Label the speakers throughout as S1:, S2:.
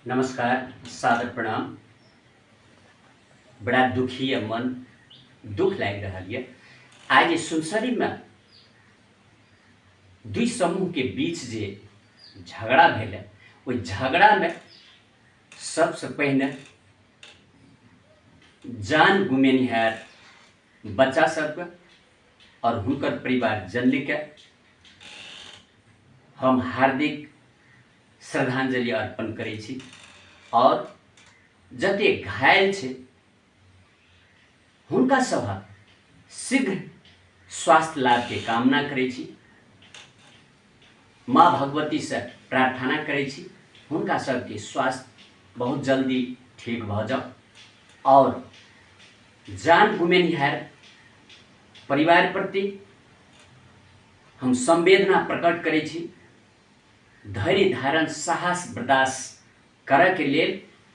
S1: नमस्कार, सादर प्रणाम। बड़ा दुखी है मन, दुख लाग रहा है। आज सुनसरी में दुई समूह के बीच जे झगड़ा भेल, वो झगड़ा में सबसे पहले जान गुमेनिहार बच्चा सबके और हुनकर परिवार जनली के हम हार्दिक श्रद्धांजलि अर्पण करै छी और जते घायल छे हुनका सब शीघ्र स्वास्थ्य लाभ के कामना करै छी। माँ भगवती से प्रार्थना करै छी हुनका सबके स्वास्थ्य बहुत जल्दी ठीक भ जाओ और जान गुमेनिहार परिवार प्रति हम संवेदना प्रकट करै छी। धैर्य धारण साहस बर्दाश्त करे के लिए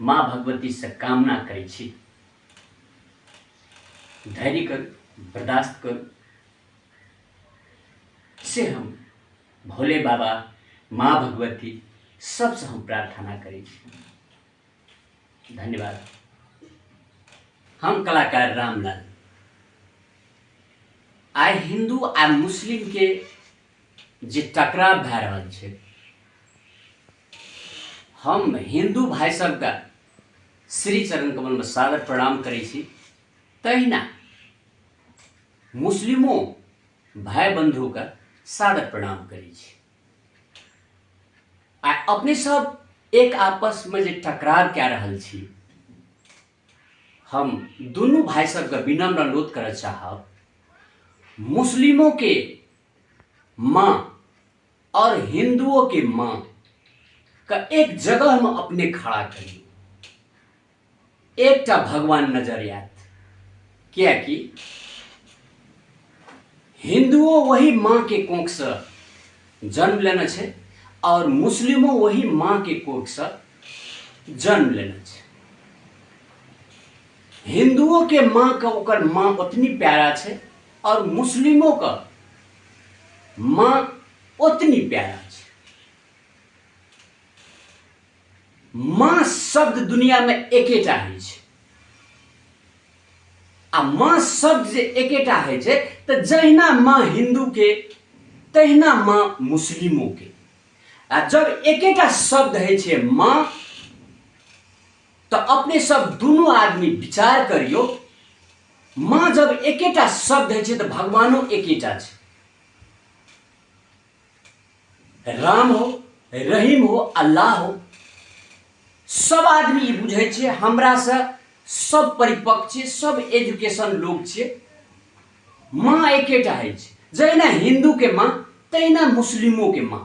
S1: माँ भगवती से कामना करै छी। धैर्य कर, बर्दाश्त कर से हम भोले बाबा, माँ भगवती सबसे हम प्रार्थना करै छी। धन्यवाद। हम कलाकार रामलाल। आइ हिंदू आ मुस्लिम के जे टकराव भै रहल छै, हम हिंदू भाई सब का श्री चरण कमल में सादर प्रणाम करै छी। तहिना मुस्लिमो भाई बंधु का सादर प्रणाम करै छी। आ अपने सब एक आपस में जे टकराव कह रहल छी, हम दोनों भाई सब का विनम्र अनुरोध कर चाहब, मुस्लिमों के माँ और हिंदुओं के माँ का एक जगह में अपने खड़ा करिए। एक भगवान नजर आत, क्या कि हिंदुओं वही माँ के कोख से जन्म लेना है और मुस्लिमों वही माँ के कोख से जन्म लेना है। हिंदुओं के माँ का ओकर माँ उतनी प्यारा है और मुस्लिमों का माँ उतनी प्यारा है। माँ शब्द दुनिया में एकेटा है आ माँ शब्द जे एकेटा है तो जहिना माँ हिंदू के तहिना माँ मुस्लिमों के। आ जब एकेटा शब्द है माँ, तो अपने सब दोनों आदमी विचार करियो, माँ जब एकेटा शब्द है तो भगवानो एकेटा है। राम हो, रहीम हो, अल्लाह हो, सब आदमी बुझे छे, हमरा से सब परिपक्व छे, सब एजुकेशन लोग छे। माँ एकेटा है, जहिना हिंदू के माँ तहिना मुस्लिमों के माँ।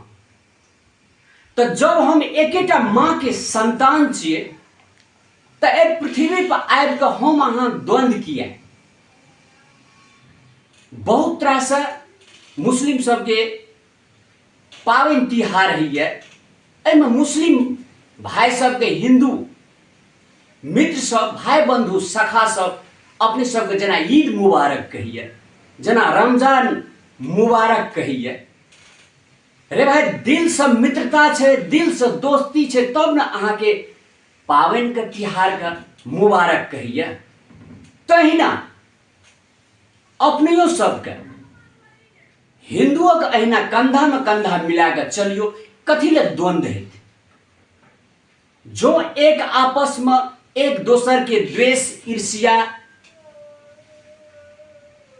S1: तो जब हम एकेटा माँ के संतान छे तो ए पृथ्वी पर आबि के हम अहाँ द्वंद्व किया। बहुत तरह से मुस्लिम सबके पावन तिहार है, एमे मुस्लिम भाई सब के हिंदू मित्र सब, भाई बंधु सखा सब अपने सब के जना ईद मुबारक कहिए, जना रमजान मुबारक कहिए। रे भाई, दिल से मित्रता छे, दिल से दोस्ती छे, तब न अहाँ के पावन के तिहार का मुबारक कहिए। तहिना अपनियों सबके हिंदुओं के अहिना कंधा में कंधा मिला के चलियो। कथी ले द्वंद्व है? जो एक आपस में एक दोसर के द्वेष, ईर्ष्या,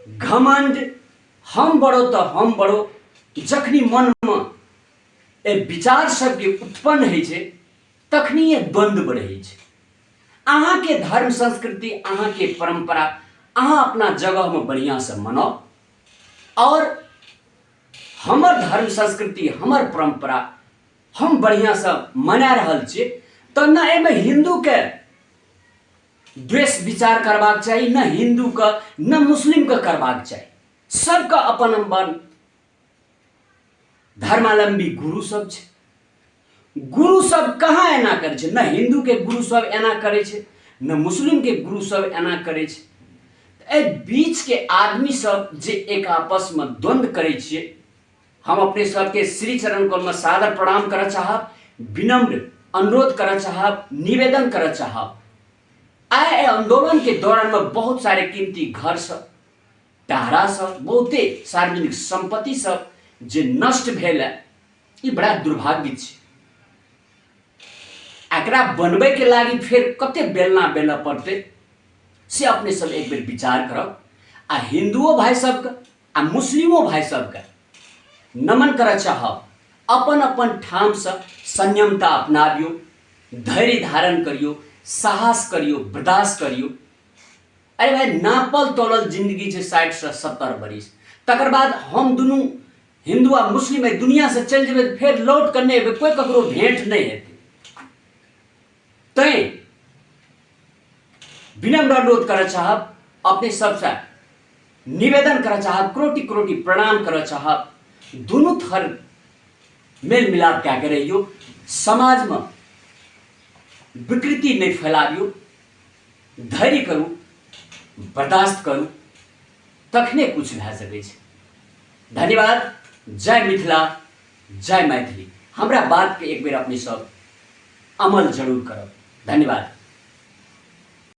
S1: घमंड, हम बड़ो तो हम बड़ो, जखनी मन में ए विचार सबके उत्पन्न है छे, तखनी ये द्वंद्व बढ़े छे। अहाँ के धर्म संस्कृति, अहाँ के परंपरा अहाँ अपना जगह में बढ़िया से मनाओ और हमर धर्म संस्कृति, हमर परंपरा हम बढ़िया से मना रहल छे। तो न एमे हिंदू के द्वेष विचार करबाक चाहिए, न हिंदू का न मुस्लिम का करबाक चाहिए। सबका अपन अपन धर्मावलंबी गुरु सब छे। गुरु सब कहाँ एना करे छे? न हिंदू के गुरु सब एना करे छे, न मुस्लिम के गुरु सब एना करे छे। ए बीच के आदमी सब जे एक आपस में द्वंद्व करे छे, हम अपने सबके श्री चरण कमल में सादर प्रणाम कर चाहब, विनम्र अनुरोध करना चाहब, निवेदन करना चाहब। आए ए आंदोलन के दौरान में बहुत सारे कीमती घर सब, टारा सब, बहुते सार्वजनिक संपत्ति सब जे नष्ट भेल है, ये बड़ा दुर्भाग्य छै। एकरा बनबे के लागी फिर कते बेलना बेलना पड़ते से अपने सब एक बेर विचार करब। आ हिंदुओ भाई सबके आ मुस्लिमो भाई सबके नमन करऽ चाहब। अपन अपन ठाम से संयमता अपनाबियो, धैर्य धारण करियो, साहस करियो, बर्दाश्त करियो। अरे भाई नापल तोलल जिंदगी छै 60 से 70 बरिस, तकर बाद हम दुनू हिंदू आ मुस्लिम दुनिया से चल जेबै, फिर लौट कर नहीं एबै, कोई ककरो भेंट नहीं हेतै। तैं विनम्र अनुरोध करऽ चाहब, अपने सबसे निवेदन करऽ चाहब, कोटि कोटि प्रणाम करऽ चाहब। दोनों थर मेल मिलाप क्या के रहियो, समाज में विकृति नहीं फैलाबियो, धैर्य करू, बर्दाश्त करू, तखने कुछ भए सकै छै। धन्यवाद। जय मिथिला, जय मैथिली। हमरा बात के एक बेर अपने सब अमल जरूर करब। धन्यवाद।